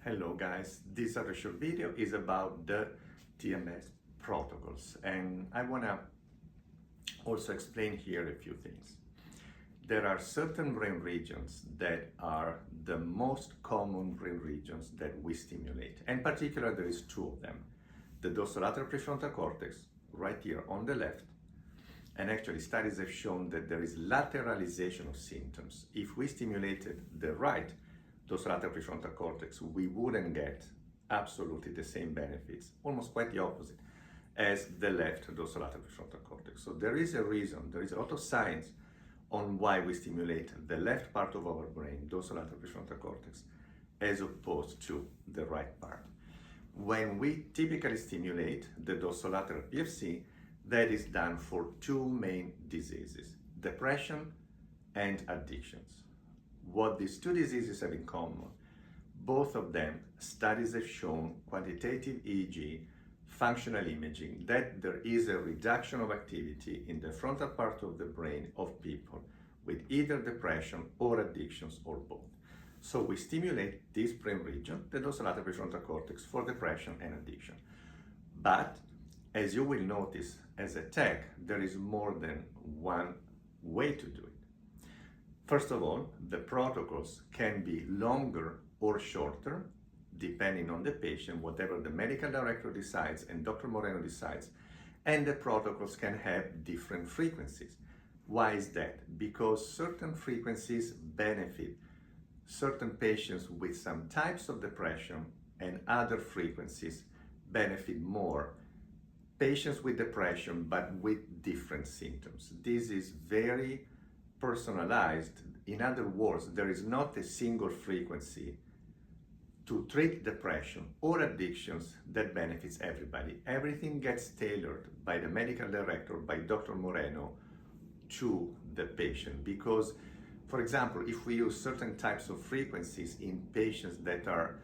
Hello guys, this other short video is about the TMS protocols, and I want to also explain here a few things. There are certain brain regions that are the most common brain regions that we stimulate. In particular, there is two of them. The dorsolateral prefrontal cortex, right here on the left, and actually studies have shown that there is lateralization of symptoms. If we stimulated the right dorsolateral prefrontal cortex, we wouldn't get absolutely the same benefits, almost quite the opposite, as the left dorsolateral prefrontal cortex. So there is a reason, there is a lot of science on why we stimulate the left part of our brain, dorsolateral prefrontal cortex, as opposed to the right part. When we typically stimulate the dorsolateral PFC, that is done for two main diseases, depression and addictions. What these two diseases have in common, both of them, studies have shown, quantitative EEG, functional imaging, that there is a reduction of activity in the frontal part of the brain of people with either depression or addictions or both. So we stimulate this brain region, the dorsolateral prefrontal cortex, for depression and addiction. But as you will notice as a tech, there is more than one way to do it. First of all, the protocols can be longer or shorter, depending on the patient, whatever the medical director decides and Dr. Moreno decides, and the protocols can have different frequencies. Why is that? Because certain frequencies benefit certain patients with some types of depression, and other frequencies benefit more patients with depression but with different symptoms. This is very personalized. In other words, there is not a single frequency to treat depression or addictions that benefits everybody. Everything gets tailored by the medical director, by Dr. Moreno, to the patient. Because, for example, if we use certain types of frequencies in patients that are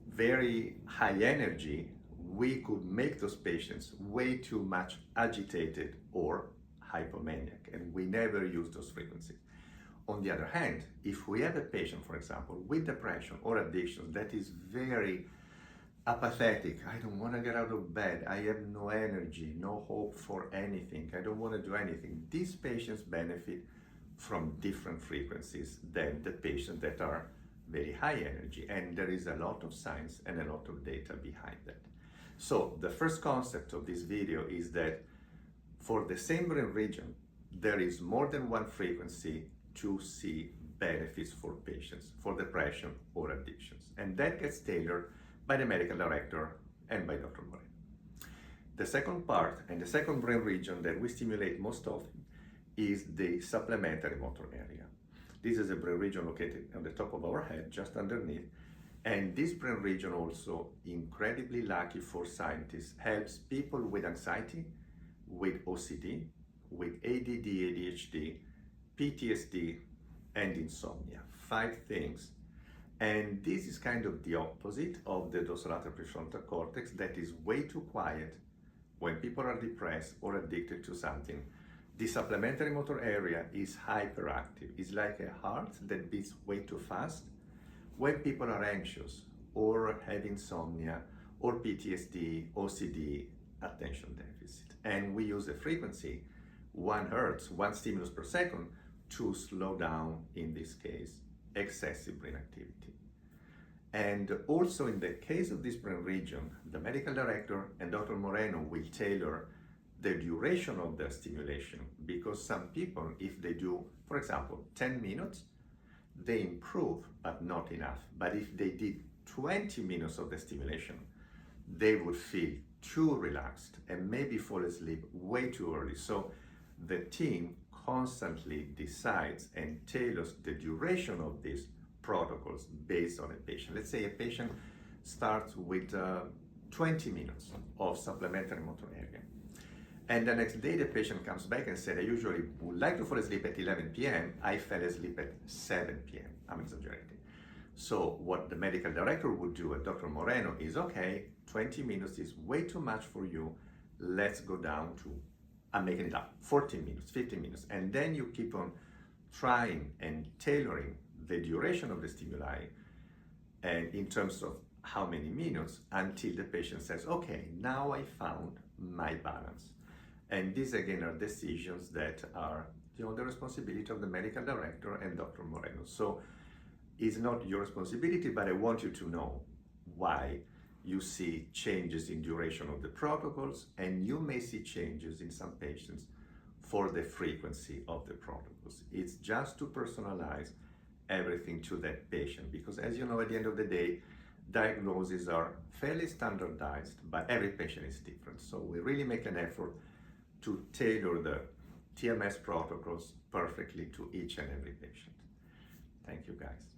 very high energy, we could make those patients way too much agitated or hypomaniac, and we never use those frequencies. On the other hand, if we have a patient, for example, with depression or addiction that is very apathetic, I don't want to get out of bed, I have no energy, no hope for anything, I don't want to do anything, these patients benefit from different frequencies than the patients that are very high energy, and there is a lot of science and a lot of data behind that. So the first concept of this video is that for the same brain region, there is more than one frequency to see benefits for patients for depression or addictions. And that gets tailored by the medical director and by Dr. Moreno. The second part and the second brain region that we stimulate most often is the supplementary motor area. This is a brain region located on the top of our head, just underneath. And this brain region also, incredibly lucky for scientists, helps people with anxiety, with OCD, with ADD, ADHD, PTSD, and insomnia. 5 things. And this is kind of the opposite of the dorsolateral prefrontal cortex that is way too quiet when people are depressed or addicted to something. The supplementary motor area is hyperactive. It's like a heart that beats way too fast when people are anxious or have insomnia or PTSD, OCD, attention deficit. And we use a frequency, 1 hertz, 1 stimulus per second, to slow down, in this case, excessive brain activity. And also in the case of this brain region, the medical director and Dr. Moreno will tailor the duration of the stimulation, because some people, if they do, for example, 10 minutes, they improve, but not enough. But if they did 20 minutes of the stimulation, they would feel too relaxed and maybe fall asleep way too early. So the team constantly decides and tailors the duration of these protocols based on a patient. Let's say a patient starts with 20 minutes of supplementary motor area. And the next day the patient comes back and said, I usually would like to fall asleep at 11 p.m. I fell asleep at 7 p.m. I'm exaggerating. So what the medical director would do at Dr. Moreno is, okay, 20 minutes is way too much for you. Let's go down to, I'm making it up, 14 minutes, 15 minutes. And then you keep on trying and tailoring the duration of the stimuli and in terms of how many minutes until the patient says, okay, now I found my balance. And these again are decisions that are the responsibility of the medical director and Dr. Moreno. So it's not your responsibility, but I want you to know why you see changes in duration of the protocols, and you may see changes in some patients for the frequency of the protocols. It's just to personalize everything to that patient, because as you know, at the end of the day, diagnoses are fairly standardized, but every patient is different. So we really make an effort to tailor the TMS protocols perfectly to each and every patient. Thank you, guys.